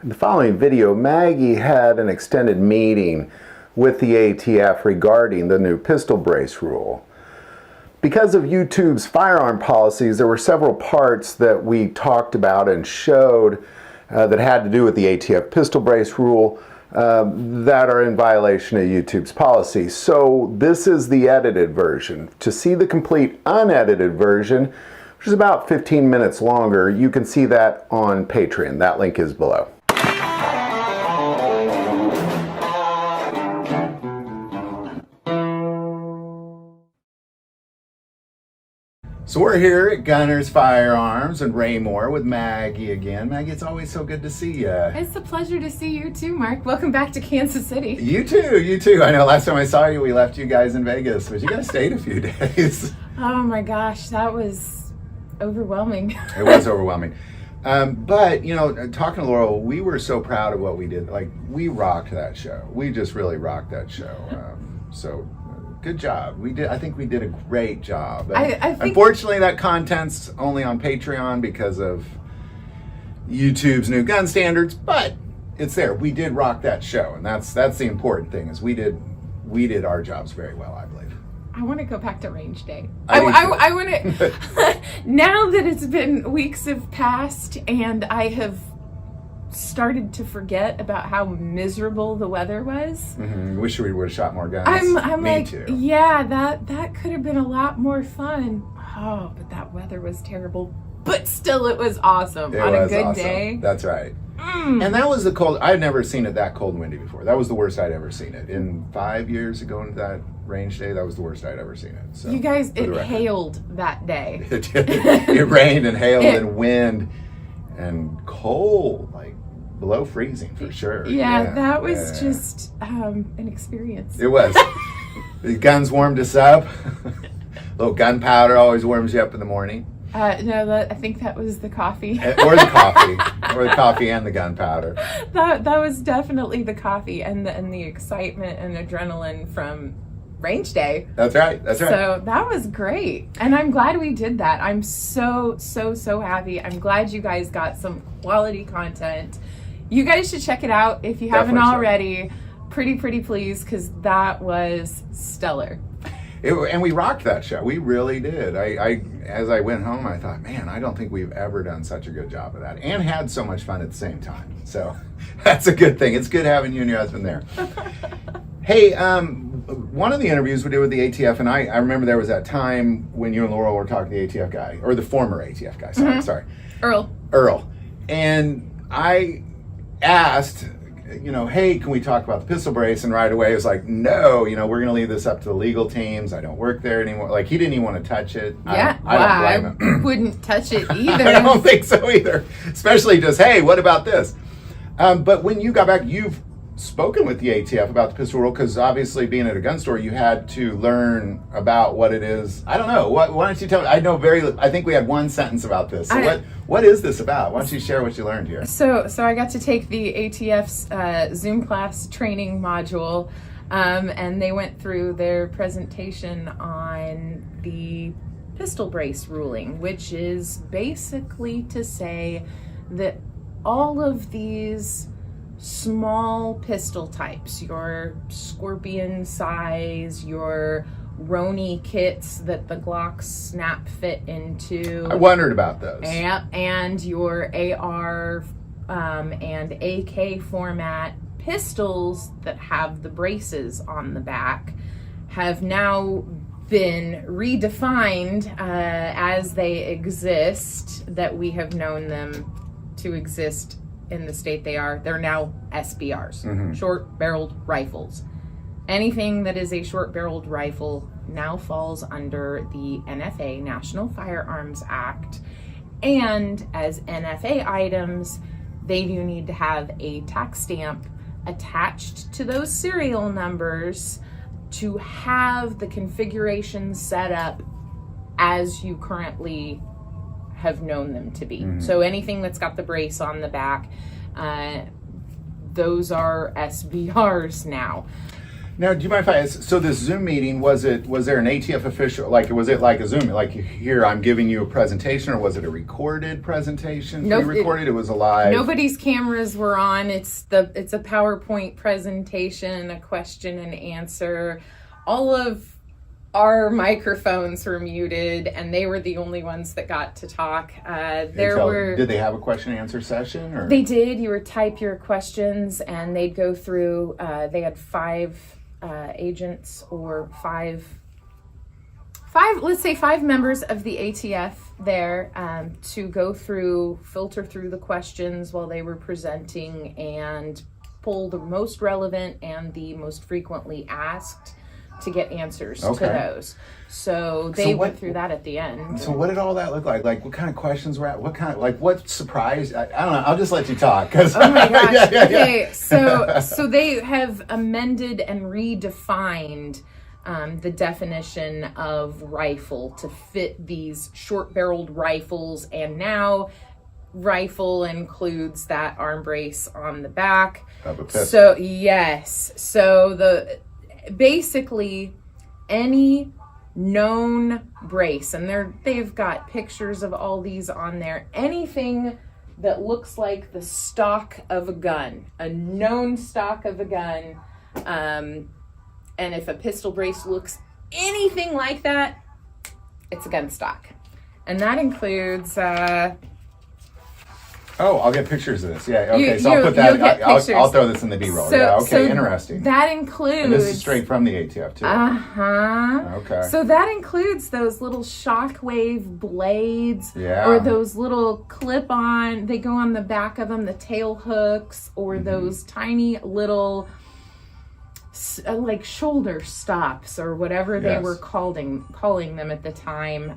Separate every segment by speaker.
Speaker 1: In the following video, Maggie had an extended meeting with the ATF regarding the new pistol brace rule. Because of YouTube's firearm policies, there were several parts that we talked about and showed that had to do with the ATF pistol brace rule that are in violation of YouTube's policy. So this is the edited version. To see the complete unedited version, which is about 15 minutes longer, you can see that on Patreon. That link is below. So we're here at Gunner's Firearms in Raymore with Maggie again. Maggie, it's always so good to see you.
Speaker 2: It's a pleasure to see you too, Mark. Welcome back to Kansas City.
Speaker 1: You too. I know last time I saw you, we left you guys in Vegas, but you guys stayed a few days.
Speaker 2: Oh my gosh, that was overwhelming.
Speaker 1: It was overwhelming. But, you know, talking to Laurel, we were so proud of what we did. Like, we rocked that show. We just really rocked that show. So good job. I think we did a great job.
Speaker 2: I think,
Speaker 1: unfortunately, that content's only on Patreon because of YouTube's new gun standards, but it's there. We did rock that show, and that's the important thing. Is we did our jobs very well, I believe.
Speaker 2: I want to go back to range day. I want to. Now that it's been weeks have passed, and I have started to forget about how miserable the weather was.
Speaker 1: Wish we would have shot more guns.
Speaker 2: I'm
Speaker 1: Me
Speaker 2: like,
Speaker 1: too.
Speaker 2: yeah, that could have been a lot more fun. Oh, but that weather was terrible. But still, it was awesome on a good day.
Speaker 1: That's right. And that was the cold. I'd never seen it that cold and windy before. That was the worst I'd ever seen it. In 5 years ago into that range day, that was the worst I'd ever seen it. So,
Speaker 2: you guys, it hailed that day.
Speaker 1: It did. It rained and hailed and wind and cold, like below freezing for sure.
Speaker 2: Yeah, that was just an experience.
Speaker 1: It was. The guns warmed us up. Little gunpowder always warms you up in the morning.
Speaker 2: No, I think that was the coffee.
Speaker 1: Or the coffee. Or the coffee and the gunpowder.
Speaker 2: That was definitely the coffee and the excitement and adrenaline from range day.
Speaker 1: That's right.
Speaker 2: So that was great. And I'm glad we did that. I'm so happy. I'm glad you guys got some quality content. You guys should check it out if you haven't already. Pretty please, because that was stellar.
Speaker 1: And we rocked that show. We really did. I as I went home, I thought, man, I don't think we've ever done such a good job of that, and had so much fun at the same time. So that's a good thing. It's good having you and your husband there. Hey, one of the interviews we did with the ATF, and I remember there was that time when you and Laurel were talking to the ATF guy, or the former ATF guy. Sorry, Earl, and I asked, you know, hey, can we talk about the pistol brace? And right away it was like, no, you know, we're going to leave this up to the legal teams. I don't work there anymore. Like, he didn't even want to touch it.
Speaker 2: Yeah,
Speaker 1: I don't blame him.
Speaker 2: Wouldn't touch it either.
Speaker 1: I don't think so either. Especially just, hey, what about this? But when you got back, you've spoken with the ATF about the pistol rule, because obviously being at a gun store, you had to learn about what it is. I don't know. Why don't you tell me? I think we had one sentence about this. So what is this about? Why don't you share what you learned here?
Speaker 2: So I got to take the ATF's Zoom class training module, and they went through their presentation on the pistol brace ruling, which is basically to say that all of these small pistol types, your Scorpion size, your Roni kits that the Glocks snap fit into.
Speaker 1: I wondered about those.
Speaker 2: And your AR and AK format pistols that have the braces on the back have now been redefined as they exist, that we have known them to exist in the state they are. They're now SBRs, short-barreled rifles. Anything that is a short-barreled rifle now falls under the NFA, National Firearms Act, and as NFA items, they do need to have a tax stamp attached to those serial numbers to have the configuration set up as you currently have known them to be. So anything that's got the brace on the back, those are SBRs now.
Speaker 1: Now, do you mind if I ask, so this Zoom meeting, was there an ATF official, like, was it like a Zoom, like, here, I'm giving you a presentation, or was it a recorded presentation?
Speaker 2: Nope,
Speaker 1: Pre-recorded, it was a live?
Speaker 2: Nobody's cameras were on. It's a PowerPoint presentation, a question and answer. All of our microphones were muted, and they were the only ones that got to talk. Did
Speaker 1: they have a question and answer session? Or?
Speaker 2: They did. You would type your questions, and they'd go through. They had 5 agents, or five, let's say 5 members of the ATF there to go through, filter through the questions while they were presenting, and pull the most relevant and the most frequently asked to get answers to those. So they went through that at the end.
Speaker 1: So what did all that look like? Like, what kind of questions were at? What kind of, like, what surprised? I don't know. I'll just let you talk. Cause
Speaker 2: oh my gosh. Okay. So they have amended and redefined the definition of rifle to fit these short-barreled rifles, and now rifle includes that arm brace on the back.
Speaker 1: Of a pistol.
Speaker 2: So yes. So basically any known brace, and they've got pictures of all these on there, anything that looks like the stock of a gun, a known stock of a gun, and if a pistol brace looks anything like that, it's a gun stock. And that includes
Speaker 1: I'll get pictures of this. Yeah, okay. So I'll put that. I'll throw this in the B-roll. So interesting.
Speaker 2: That includes.
Speaker 1: And this is straight from the ATF too. Okay.
Speaker 2: So that includes those little shockwave blades,
Speaker 1: yeah,
Speaker 2: or those little clip-on. They go on the back of them, the tail hooks, or those tiny little like shoulder stops, or whatever they were calling them at the time.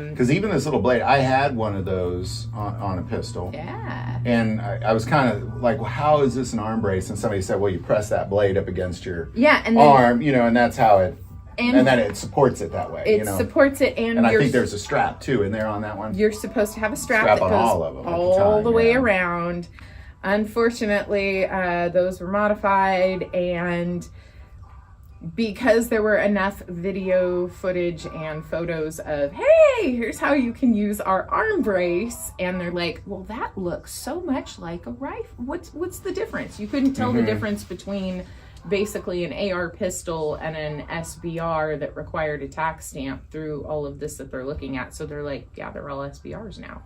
Speaker 1: Because even this little blade, I had one of those on a pistol.
Speaker 2: Yeah.
Speaker 1: And I was kind of like, well, how is this an arm brace? And somebody said, well, you press that blade up against your arm, and that's how it. And then it supports it that way.
Speaker 2: It supports it, and
Speaker 1: I think there's a strap too in there on that one.
Speaker 2: You're supposed to have a strap that goes
Speaker 1: all of them
Speaker 2: all the way around. Unfortunately, those were modified, and because there were enough video footage and photos of, hey, here's how you can use our arm brace, and they're like, well, that looks so much like a rifle. What's the difference? You couldn't tell the difference between basically an AR pistol and an SBR that required a tax stamp through all of this that they're looking at. So they're like, yeah, they're all SBRs now.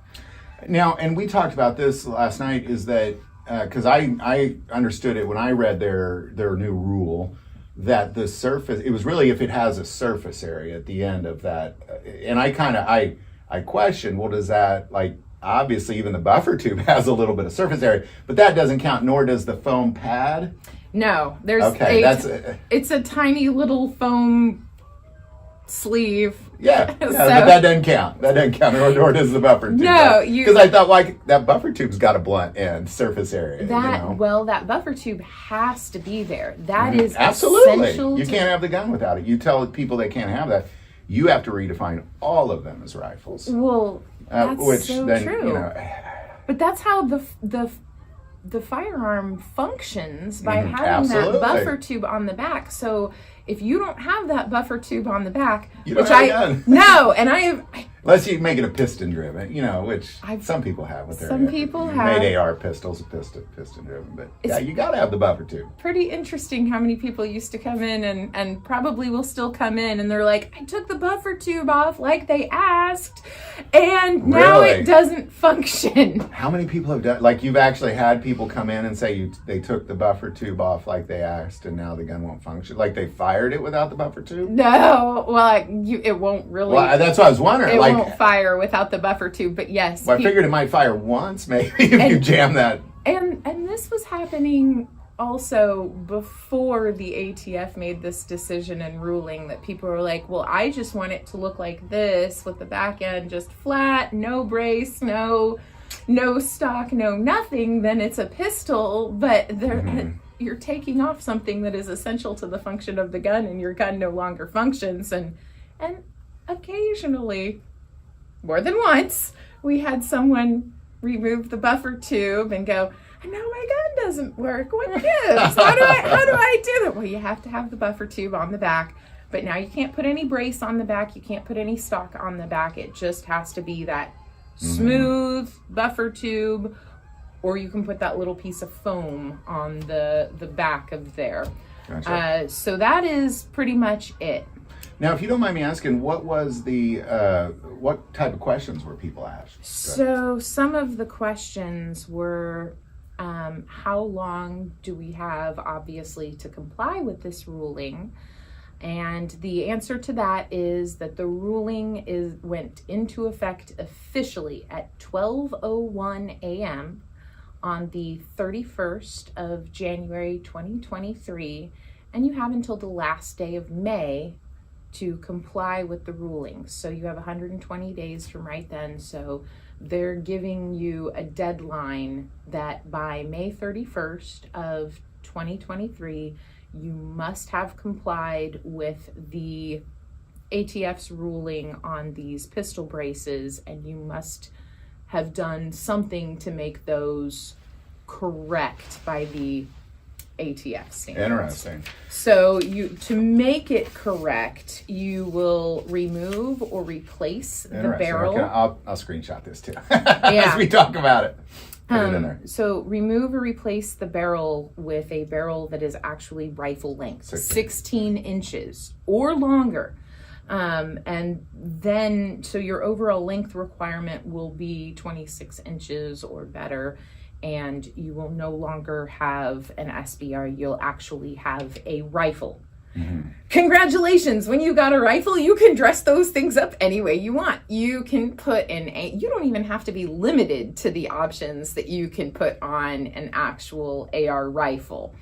Speaker 1: Now, and we talked about this last night, is that because I understood it when I read their new rule, that the surface, it was really if it has a surface area at the end of that. And I question, well, does that, like, obviously even the buffer tube has a little bit of surface area, but that doesn't count, nor does the foam pad?
Speaker 2: No, it's a tiny little foam sleeve.
Speaker 1: Yeah, but that doesn't count. Nor does the buffer tube.
Speaker 2: No,
Speaker 1: because I thought, like, that buffer tube's got a blunt end, surface area.
Speaker 2: Well, that buffer tube has to be there. That is
Speaker 1: absolutely
Speaker 2: essential.
Speaker 1: You can't have the gun without it. You tell people they can't have that. You have to redefine all of them as rifles.
Speaker 2: Well, that's true. But that's how the firearm functions, by having that buffer tube on the back. So if you don't have that buffer tube on the back,
Speaker 1: unless you make it a piston driven, which some people have with their made AR pistols, piston driven, but you got to have the buffer tube.
Speaker 2: Pretty interesting how many people used to come in and probably will still come in, and they're like, I took the buffer tube off like they asked, and now it doesn't function.
Speaker 1: How many people have done, like, you've actually had people come in and say they took the buffer tube off like they asked, and now the gun won't function, like they fired it without the buffer tube?
Speaker 2: No, well, it won't really.
Speaker 1: Well, that's what I was wondering.
Speaker 2: It won't fire without the buffer tube, but yes.
Speaker 1: Well, I figured it might fire once, maybe, if you jam that.
Speaker 2: And this was happening also before the ATF made this decision and ruling, that people were like, well, I just want it to look like this, with the back end just flat, no brace, no stock, no nothing. Then it's a pistol, but you're taking off something that is essential to the function of the gun, and your gun no longer functions. And occasionally, more than once, we had someone remove the buffer tube and go, now my gun doesn't work. What gives? How do I do that? Well, you have to have the buffer tube on the back, but now you can't put any brace on the back. You can't put any stock on the back. It just has to be that smooth buffer tube, or you can put that little piece of foam on the back of there.
Speaker 1: Gotcha.
Speaker 2: So that is pretty much it.
Speaker 1: Now, if you don't mind me asking, what was what type of questions were people asked?
Speaker 2: So some of the questions were, how long do we have, obviously, to comply with this ruling? And the answer to that is that the ruling went into effect officially at 12:01 a.m. on the 31st of January 2023, and you have until the last day of May to comply with the ruling. So you have 120 days from right then. So they're giving you a deadline that by May 31st of 2023, you must have complied with the ATF's ruling on these pistol braces, and you must have done something to make those correct by the ATF standards.
Speaker 1: Interesting.
Speaker 2: So to make it correct, you will remove or replace the barrel.
Speaker 1: Okay, I'll screenshot this too as we talk about it. Put it in there.
Speaker 2: So remove or replace the barrel with a barrel that is actually rifle length, 16 inches or longer. And then, so your overall length requirement will be 26 inches or better, and you will no longer have an SBR. You'll actually have a rifle. Mm-hmm. Congratulations! When you got a rifle, you can dress those things up any way you want. You can put you don't even have to be limited to the options that you can put on an actual AR rifle.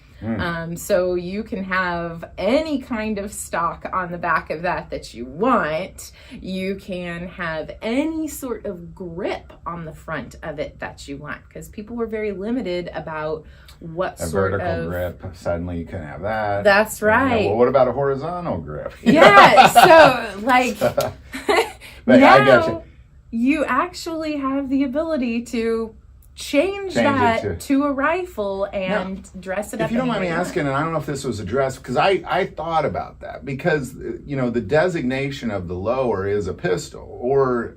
Speaker 2: So you can have any kind of stock on the back of that you want. You can have any sort of grip on the front of it that you want, because people were very limited about what sort of
Speaker 1: vertical grip. Suddenly you can have that.
Speaker 2: That's right.
Speaker 1: Well, what about a horizontal grip?
Speaker 2: Yeah. So like
Speaker 1: but
Speaker 2: now
Speaker 1: I get
Speaker 2: you actually have the ability to change that to a rifle and dress it up.
Speaker 1: If you don't mind me asking, and I don't know if this was addressed, because I thought about that, because the designation of the lower is a pistol or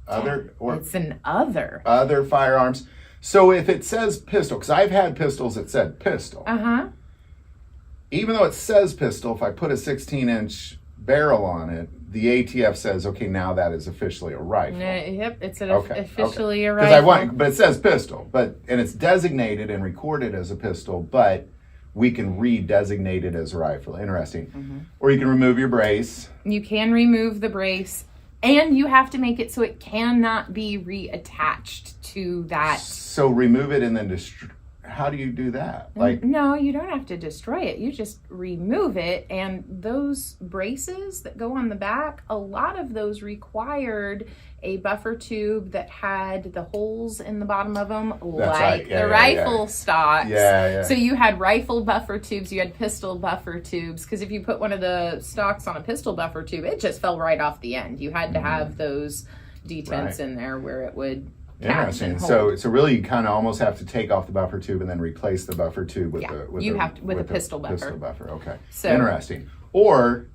Speaker 2: it's an other
Speaker 1: firearms. So if it says pistol, because I've had pistols that said pistol. Even though it says pistol, if I put a 16-inch barrel on it, the ATF says, okay, now that is officially a rifle.
Speaker 2: Yep, it's officially a rifle.
Speaker 1: But it says pistol, and it's designated and recorded as a pistol, but we can redesignate it as a rifle. Interesting. Mm-hmm. Or you can remove your brace.
Speaker 2: You can remove the brace, and you have to make it so it cannot be reattached to that.
Speaker 1: So remove it and then how do you do that?
Speaker 2: No, you don't have to destroy it. You just remove it. And those braces that go on the back, a lot of those required a buffer tube that had the holes in the bottom of them, rifle stocks.
Speaker 1: Yeah.
Speaker 2: So you had rifle buffer tubes, you had pistol buffer tubes, because if you put one of the stocks on a pistol buffer tube, it just fell right off the end. You had to have those detents in there where it would
Speaker 1: Interesting. So really, you kind of almost have to take off the buffer tube and then replace the buffer tube with a
Speaker 2: pistol buffer.
Speaker 1: Pistol buffer. Okay.
Speaker 2: So,
Speaker 1: interesting. Or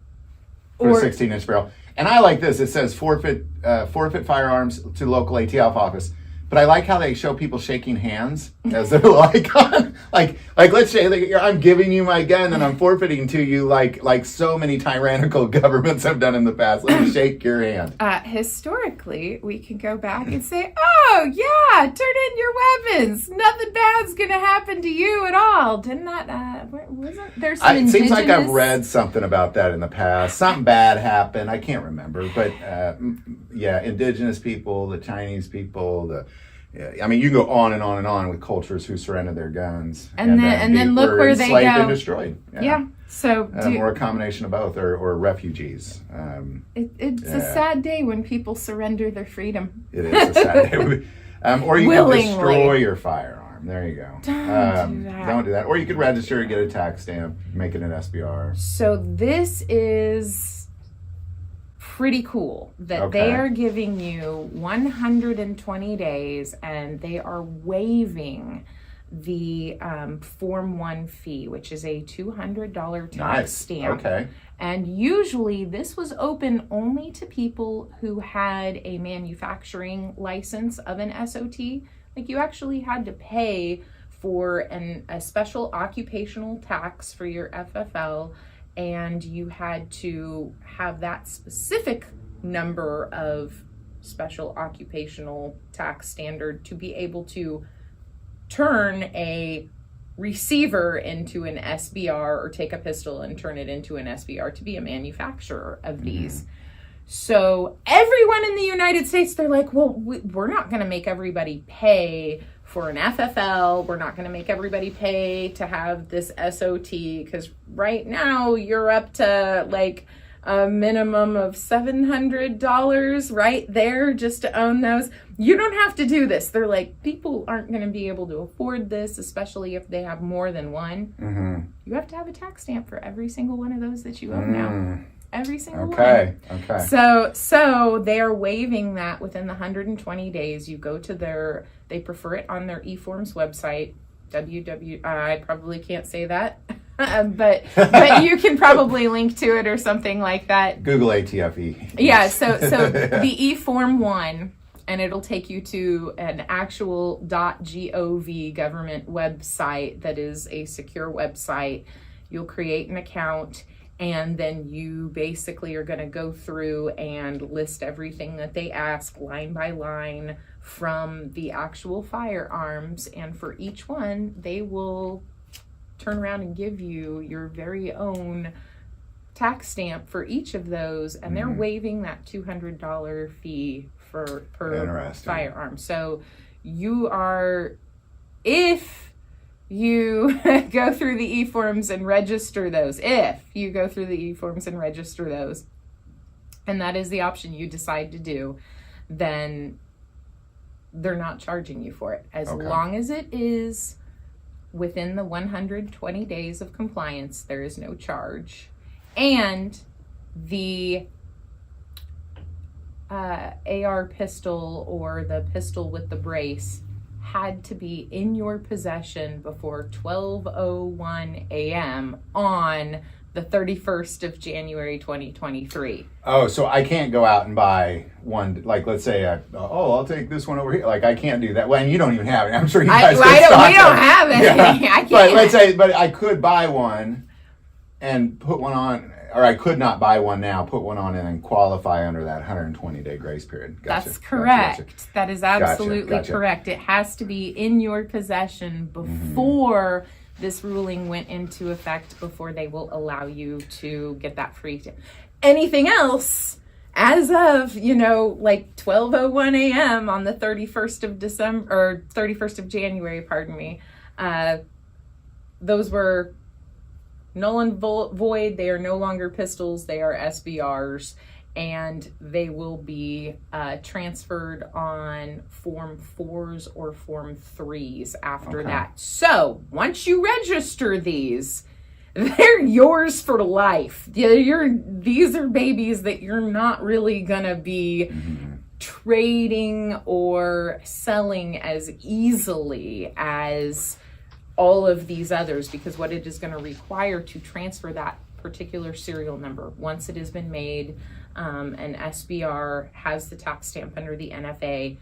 Speaker 1: a 16-inch barrel. And I like this. It says forfeit firearms to local ATF office. But I like how they show people shaking hands as their little icon. like let's say I'm giving you my gun and I'm forfeiting to you like so many tyrannical governments have done in the past. Let me shake your hand.
Speaker 2: Historically, we can go back and say, oh yeah, turn in your weapons. Nothing bad's gonna happen to you at all. Didn't that wasn't there some
Speaker 1: it seems like I've read something about that in the past. Something bad happened. I can't remember, but indigenous people, the Chinese people, I mean, you can go on and on and on with cultures who surrendered their guns,
Speaker 2: and then look where they go.
Speaker 1: Enslaved and destroyed.
Speaker 2: Yeah. So
Speaker 1: or a combination of both, or refugees.
Speaker 2: It's a sad day when people surrender their freedom.
Speaker 1: It is a sad day. Or you can destroy your firearm. There you go. Don't do that. Or you could register and get a tax stamp, make it an SBR.
Speaker 2: So this is pretty cool that they are giving you 120 days and they are waiving the Form 1 fee, which is a $200 tax
Speaker 1: Nice.
Speaker 2: stamp.
Speaker 1: Okay.
Speaker 2: And usually this was open only to people who had a manufacturing license of an SOT. Like, you actually had to pay for a special occupational tax for your FFL, and you had to have that specific number of special occupational tax standard to be able to turn a receiver into an SBR, or take a pistol and turn it into an SBR, to be a manufacturer of these. So everyone in the United States, they're like, well, we're not going to make everybody pay for an FFL. We're not going to make everybody pay to have this SOT, because right now you're up to like a minimum of $700 right there just to own those. You don't have to do this. They're like, people aren't going to be able to afford this, especially if they have more than one. You have to have a tax stamp for every single one of those that you own now. Every single one.
Speaker 1: Okay.
Speaker 2: So they are waiving that within the 120 days. You go to they prefer it on their eForms website, I probably can't say that, but you can probably link to it or something like that.
Speaker 1: Google ATF.
Speaker 2: Yeah, so the eForm 1, and it'll take you to an actual .gov government website that is a secure website. You'll create an account, and then you basically are going to go through and list everything that they ask line by line from the actual firearms, and for each one they will turn around and give you your very own tax stamp for each of those, and they're waiving that $200 fee per firearm. So if you go through the eForms and register those, and that is the option you decide to do, then they're not charging you for it. As long as it is within the 120 days of compliance, there is no charge. And the AR pistol, or the pistol with the brace, had to be in your possession before 12:01 a.m. on the 31st of January 2023.
Speaker 1: Oh, so I can't go out and buy one, like, let's say, I'll take this one over here. Like, I can't do that. Well, and you don't even have it. I'm sure you guys
Speaker 2: we don't have it.
Speaker 1: Yeah.
Speaker 2: I can't.
Speaker 1: But I could buy one and put one on, or I could not buy one now, put one on, and then qualify under that 120-day grace period. Gotcha.
Speaker 2: That's correct.
Speaker 1: Gotcha.
Speaker 2: That is absolutely correct. It has to be in your possession before this ruling went into effect, before they will allow you to get that free. Anything else, as of, like 12:01 a.m. on the 31st of December, or 31st of January, pardon me, those were null and void. They are no longer pistols. They are SBRs, and they will be transferred on Form 4s or Form 3s after that. So once you register these, they're yours for life. These are babies that you're not really gonna be trading or selling as easily as all of these others, because what it is going to require to transfer that particular serial number, once it has been made, an SBR has the tax stamp under the NFA,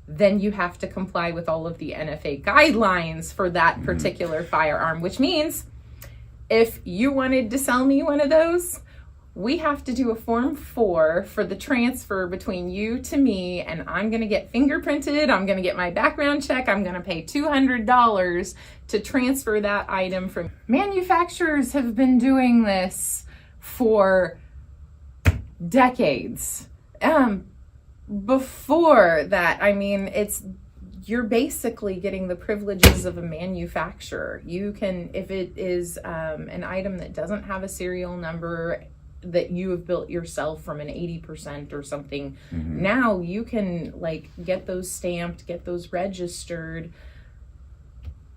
Speaker 2: then you have to comply with all of the NFA guidelines for that particular firearm, which means if you wanted to sell me one of those, we have to do a Form 4 for the transfer between you to me, and I'm going to get fingerprinted, I'm going to get my background check, I'm going to pay $200 to transfer that item from. Manufacturers have been doing this for decades. Before that, you're basically getting the privileges of a manufacturer. You can, if it is an item that doesn't have a serial number, that you have built yourself from an 80% or something, now you can get those stamped, get those registered.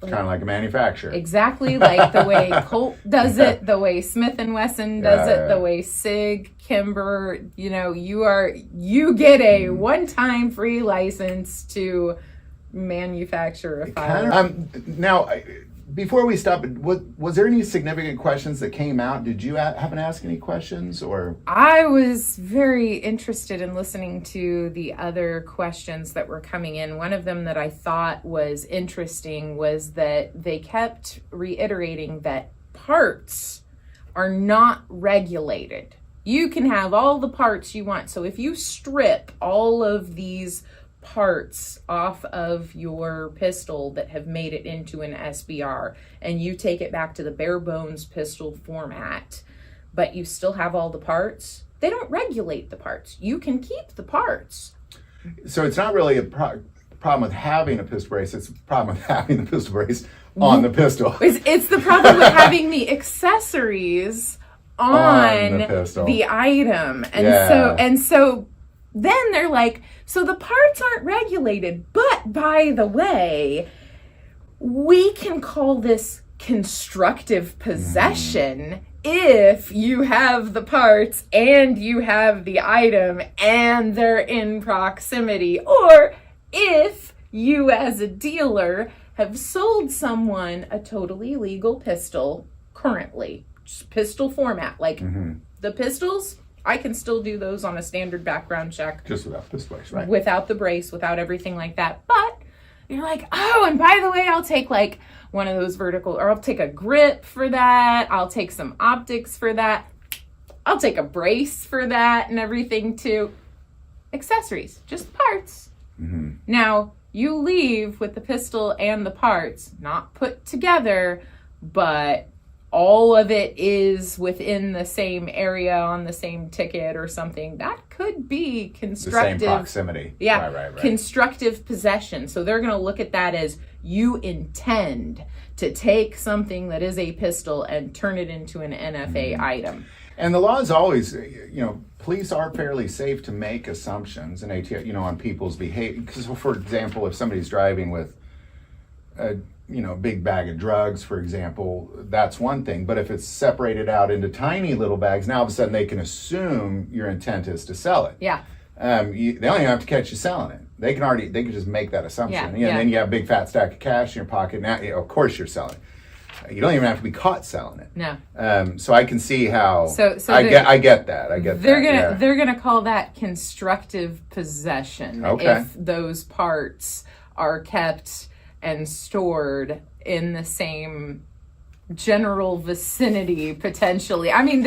Speaker 1: Kind of like a manufacturer.
Speaker 2: Exactly like the way Colt does it, the way Smith & Wesson does it, the way Sig, Kimber, you get a one-time free license to manufacture a firearm.
Speaker 1: Now, before we stop, was there any significant questions that came out? Did you happen to ask any questions, or?
Speaker 2: I was very interested in listening to the other questions that were coming in. One of them that I thought was interesting was that they kept reiterating that parts are not regulated. You can have all the parts you want. So if you strip all of these parts off of your pistol that have made it into an SBR and you take it back to the bare bones pistol format, but you still have all the parts, they don't regulate the parts. You can keep the parts.
Speaker 1: So it's not really a problem with having a pistol brace, it's a problem with having the pistol brace on the pistol.
Speaker 2: It's the problem with having the accessories on the item. And so then they're like, so the parts aren't regulated, but by the way, we can call this constructive possession if you have the parts and you have the item and they're in proximity, or if you as a dealer have sold someone a totally legal pistol currently, just pistol format, like the pistols, I can still do those on a standard background check.
Speaker 1: Just without this brace, right?
Speaker 2: Without the brace, without everything like that. But you're like, oh, and by the way, I'll take like one of those vertical, or I'll take a grip for that. I'll take some optics for that. I'll take a brace for that and everything too. Accessories, just parts. Now, you leave with the pistol and the parts, not put together, but all of it is within the same area on the same ticket or something. That could be constructive.
Speaker 1: The same proximity.
Speaker 2: Yeah,
Speaker 1: right.
Speaker 2: Constructive possession. So they're going to look at that as you intend to take something that is a pistol and turn it into an NFA item.
Speaker 1: And the law is always, police are fairly safe to make assumptions and ATF, on people's behavior. Because, for example, if somebody's driving with a big bag of drugs, for example, that's one thing. But if it's separated out into tiny little bags, now all of a sudden they can assume your intent is to sell it.
Speaker 2: Yeah.
Speaker 1: They don't even have to catch you selling it. They can just make that assumption. And then you have a big fat stack of cash in your pocket. Now, of course you're selling it. You don't even have to be caught selling it.
Speaker 2: No.
Speaker 1: So I can see how.
Speaker 2: So
Speaker 1: I get that.
Speaker 2: They're gonna call that constructive possession.
Speaker 1: Okay.
Speaker 2: If those parts are kept and stored in the same general vicinity, potentially. I mean,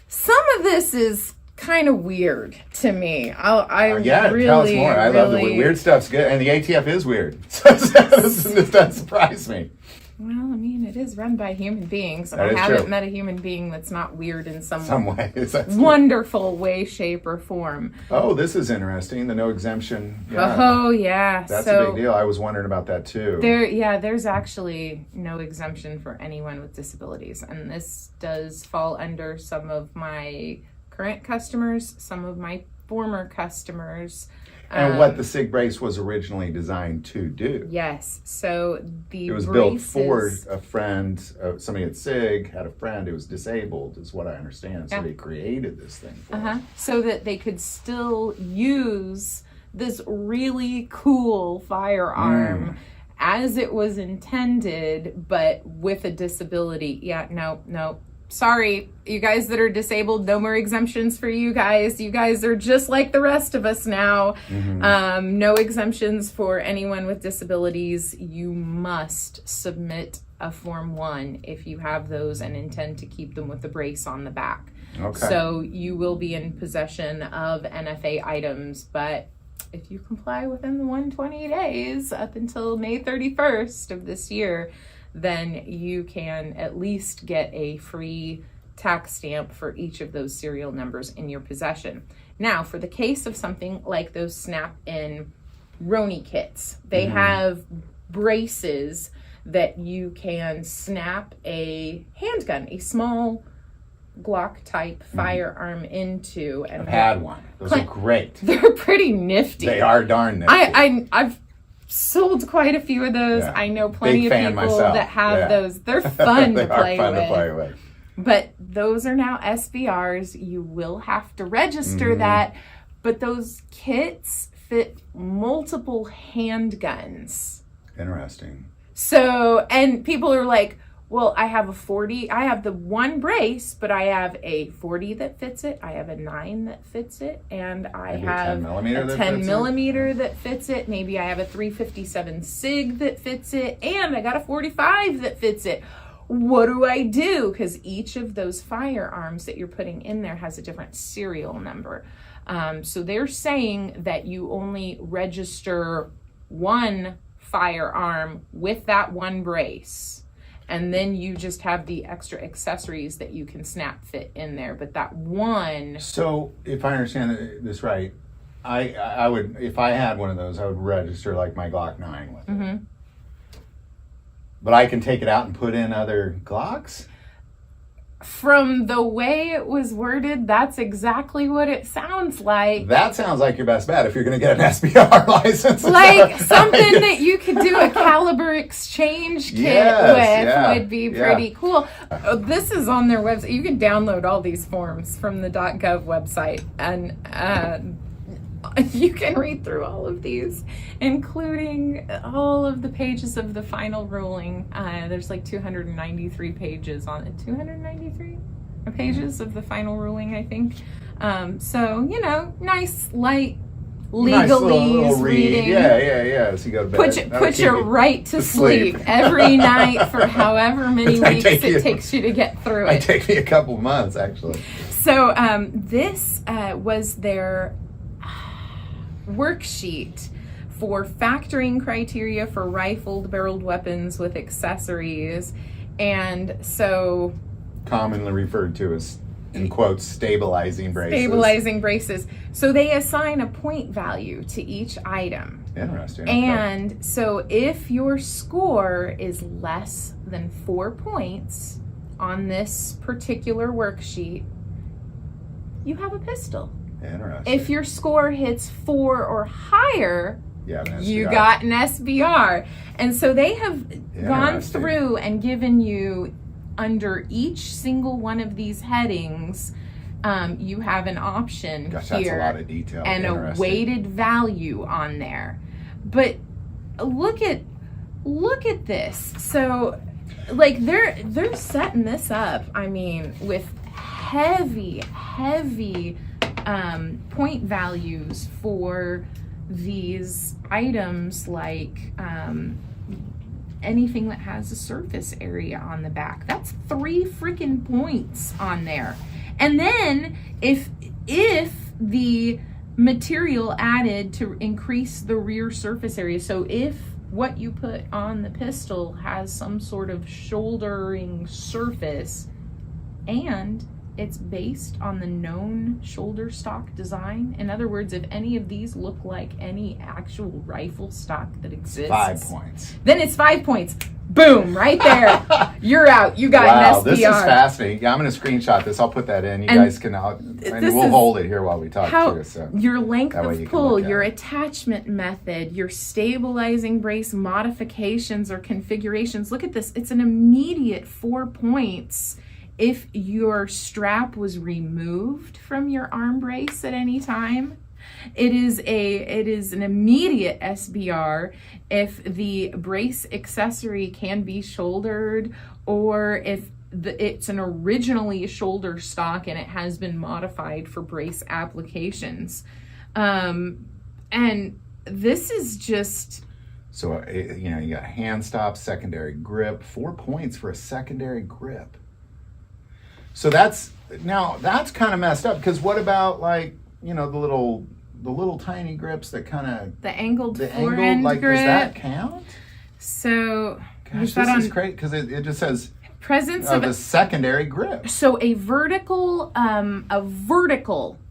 Speaker 2: some of this is kind of weird to me. Tell us more. I love the weird stuff's good, and the ATF is weird. So this doesn't surprise me. Well, I mean, it is run by human beings, and I haven't met a human being that's not weird in some
Speaker 1: ways.
Speaker 2: Wonderful way, shape, or form.
Speaker 1: Oh, this is interesting. The no exemption.
Speaker 2: Yeah. Oh, yeah.
Speaker 1: That's a big deal. I was wondering about that too.
Speaker 2: There's actually no exemption for anyone with disabilities, and this does fall under some of my current customers, some of my former customers.
Speaker 1: And what the SIG brace was originally designed to do.
Speaker 2: Yes. So
Speaker 1: it was built for a friend, somebody at SIG had a friend who was disabled, is what I understand. So they created this thing for them.
Speaker 2: So that they could still use this really cool firearm as it was intended, but with a disability. Yeah, no. Sorry, you guys that are disabled, no more exemptions for you guys. You guys are just like the rest of us now. No exemptions for anyone with disabilities. You must submit a Form 1 if you have those and intend to keep them with the brace on the back.
Speaker 1: Okay.
Speaker 2: So you will be in possession of NFA items, but if you comply within the 120 days up until May 31st of this year, then you can at least get a free tax stamp for each of those serial numbers in your possession. Now, for the case of something like those snap-in Roni kits, they have braces that you can snap a handgun, a small Glock-type firearm into. And
Speaker 1: I've had one. Those are great.
Speaker 2: They're pretty nifty.
Speaker 1: They are darn nifty.
Speaker 2: I've sold quite a few of those. I know plenty of people that have those.Ey're fun to play with. But those are now SBRs. You will have to register that. But those kits fit multiple handguns.
Speaker 1: Interesting.
Speaker 2: So, and people are like, well, I have a 40, I have the one brace, but I have a 40 that fits it, I have a 9 that fits it, and I
Speaker 1: Maybe
Speaker 2: have a 10 millimeter that fits it. Maybe I have a 357 SIG that fits it, and I got a 45 that fits it. What do I do? Because each of those firearms that you're putting in there has a different serial number. So they're saying that you only register one firearm with that one brace. And then you just have the extra accessories that you can snap fit in there. But that one...
Speaker 1: So, if I understand this right, I would, if I had one of those, I would register like my Glock 9 with it. But I can take it out and put in other Glocks?
Speaker 2: From the way it was worded, that's exactly what it sounds like.
Speaker 1: That sounds like your best bet if you're going to get an SBR license.
Speaker 2: Like something that you could do a caliber exchange kit would be pretty cool. This is on their website. You can download all these forms from the .gov website, and you can read through all of these, including all of the pages of the final ruling. There's like 293 pages on it. 293 pages of the final ruling, I think. So, nice, light, legalese reading.
Speaker 1: Yeah. So you go to bed.
Speaker 2: Put you right to sleep every night for however many weeks it takes you to get through it.
Speaker 1: It takes me a couple months, actually.
Speaker 2: So this was their worksheet for factoring criteria for rifled barreled weapons with accessories. And so
Speaker 1: commonly referred to as, in quotes, stabilizing braces.
Speaker 2: So they assign a point value to each item.
Speaker 1: Interesting.
Speaker 2: And so if your score is less than 4 points on this particular worksheet, you have a pistol.
Speaker 1: Interesting.
Speaker 2: If your score hits 4 or higher, you
Speaker 1: SBR.
Speaker 2: got an SBR. And so they have gone through and given you, under each single one of these headings, you have an option here.
Speaker 1: That's a lot of detail.
Speaker 2: And a weighted value on there. But look at this. So, like, they're setting this up, I mean, with heavy point values for these items, like anything that has a surface area on the back. That's 3 freaking points on there. And then if the material added to increase the rear surface area, so if what you put on the pistol has some sort of shouldering surface and it's based on the known shoulder stock design. In other words, if any of these look like any actual rifle stock that exists,
Speaker 1: 5 points.
Speaker 2: Then it's 5 points. Boom, right there. You're out. You got an SBR.
Speaker 1: This is fascinating. Yeah, I'm going to screenshot this. I'll put that in. You guys can, and we'll hold it here while we talk too. So
Speaker 2: your length of pull, your attachment method, your stabilizing brace modifications or configurations. Look at this. It's an immediate 4 points. If your strap was removed from your arm brace at any time, it is an immediate SBR if the brace accessory can be shouldered, or if it's an originally shoulder stock and it has been modified for brace applications. And this is just...
Speaker 1: So, you got hand stop, secondary grip, 4 points for a secondary grip. So that's kind of messed up, because what about, like, the little tiny grips that kind of...
Speaker 2: The angled forend
Speaker 1: like,
Speaker 2: grip.
Speaker 1: Does that count?
Speaker 2: So...
Speaker 1: Gosh, this is great, because it just says...
Speaker 2: Presence of
Speaker 1: a secondary grip.
Speaker 2: So a vertical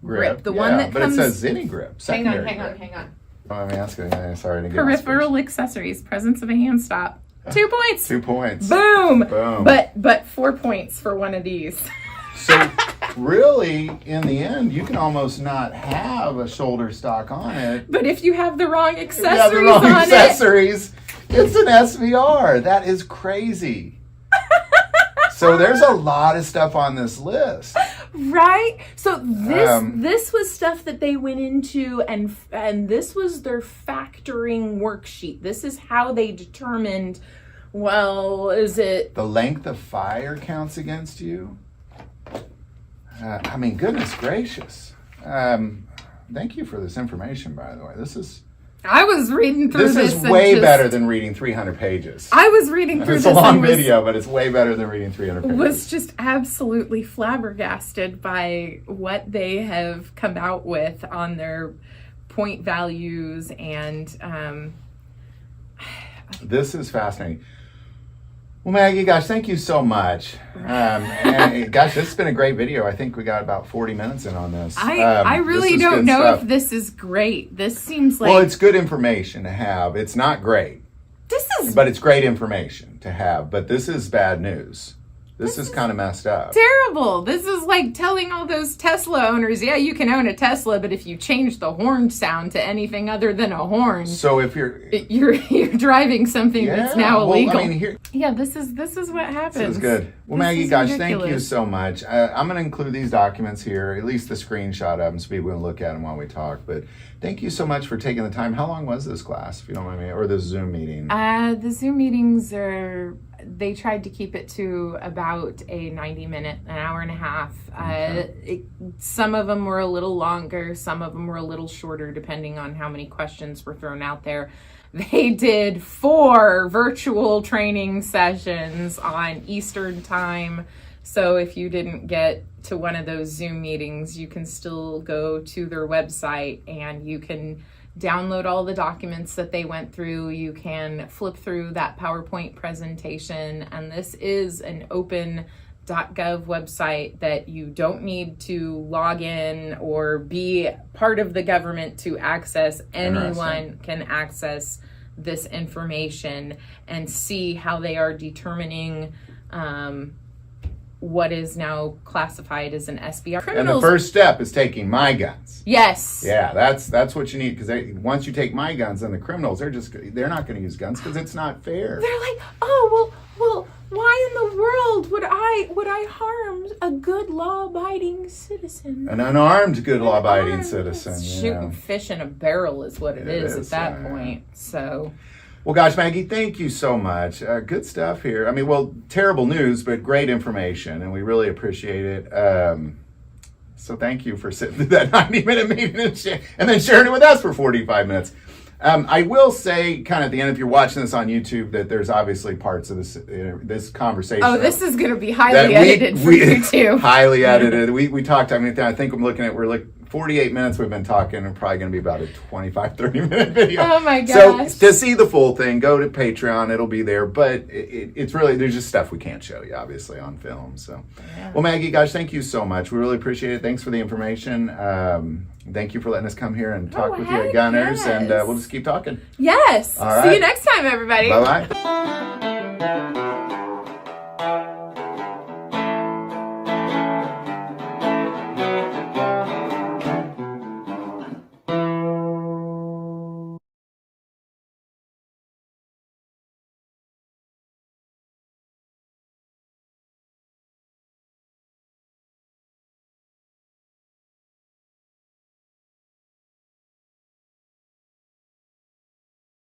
Speaker 2: grip. The one that
Speaker 1: but
Speaker 2: comes...
Speaker 1: it says any grip. Secondary
Speaker 2: Hang on.
Speaker 1: I'm asking. Sorry to get
Speaker 2: Peripheral accessories. Presence of a hand stop. 2 points.
Speaker 1: 2 points.
Speaker 2: Boom.
Speaker 1: Boom.
Speaker 2: But 4 points for one of these.
Speaker 1: So really, in the end, you can almost not have a shoulder stock on it.
Speaker 2: But if you have the wrong accessories
Speaker 1: it's an SVR. That is crazy. So there's a lot of stuff on this list.
Speaker 2: Right? So this was stuff that they went into, and this was their factoring worksheet. This is how they determined, well, is it
Speaker 1: the length of fire counts against you? I mean, goodness gracious. Thank you for this information, by the way.
Speaker 2: I was reading through this.
Speaker 1: This is way better than reading 300 pages.
Speaker 2: I was reading through
Speaker 1: It's
Speaker 2: this.
Speaker 1: a long video, but it's way better than reading 300 pages.
Speaker 2: Was just absolutely flabbergasted by what they have come out with on their point values, and
Speaker 1: this is fascinating. Well, Maggie, gosh, thank you so much. And gosh, this has been a great video. I think we got about 40 minutes in on this.
Speaker 2: I really don't know if this is great. This seems like...
Speaker 1: Well, it's good information to have. It's not great. But it's great information to have. But this is bad news. This is kind of messed up.
Speaker 2: Terrible. This is like telling all those Tesla owners, yeah, you can own a Tesla, but if you change the horn sound to anything other than a horn,
Speaker 1: so if you're
Speaker 2: driving something that's now illegal.
Speaker 1: Well, I mean,
Speaker 2: this is what happens.
Speaker 1: This is good. Well, Maggie, gosh, thank you so much. I'm going to include these documents here, at least the screenshot of them, so people can look at them while we talk. But thank you so much for taking the time. How long was this class, if you don't mind me, or the Zoom meeting?
Speaker 2: The Zoom meetings they tried to keep it to about a 90-minute, an hour and a half. Okay. Some of them were a little longer, some of them were a little shorter, depending on how many questions were thrown out there. They did 4 virtual training sessions on Eastern time. So if you didn't get to one of those Zoom meetings, you can still go to their website and you can download all the documents that they went through. You can flip through that PowerPoint presentation, and this is an open.gov website that you don't need to log in or be part of the government to access. Anyone can access this information and see how they are determining what is now classified as an SBR.
Speaker 1: And the first step is taking my guns.
Speaker 2: Yes.
Speaker 1: Yeah, that's what you need, because once you take my guns, then the criminals, they're not going to use guns because it's not fair.
Speaker 2: They're like, oh well, why in the world would I harm a good law-abiding citizen?
Speaker 1: An unarmed good law-abiding citizen.
Speaker 2: Shooting fish in a barrel is what it is at that point. So.
Speaker 1: Well, gosh, Maggie, thank you so much. Good stuff here. I mean, well, terrible news, but great information, and we really appreciate it. So thank you for sitting through that 90-minute meeting and then sharing it with us for 45 minutes. I will say, kind of at the end, if you're watching this on YouTube, that there's obviously parts of this conversation.
Speaker 2: Oh, this is going to be highly edited for YouTube.
Speaker 1: Highly edited. We talked, I think we're like 48 minutes we've been talking, and probably going to be about a 25, 30-minute video.
Speaker 2: Oh my gosh.
Speaker 1: So to see the full thing, go to Patreon. It'll be there. But it's really, there's just stuff we can't show you, obviously, on film. So, Well, Maggie, gosh, thank you so much. We really appreciate it. Thanks for the information. Thank you for letting us come here and talk with you at Gunners. And we'll just keep talking.
Speaker 2: Yes.
Speaker 1: All right.
Speaker 2: See you next time, everybody.
Speaker 1: Bye-bye.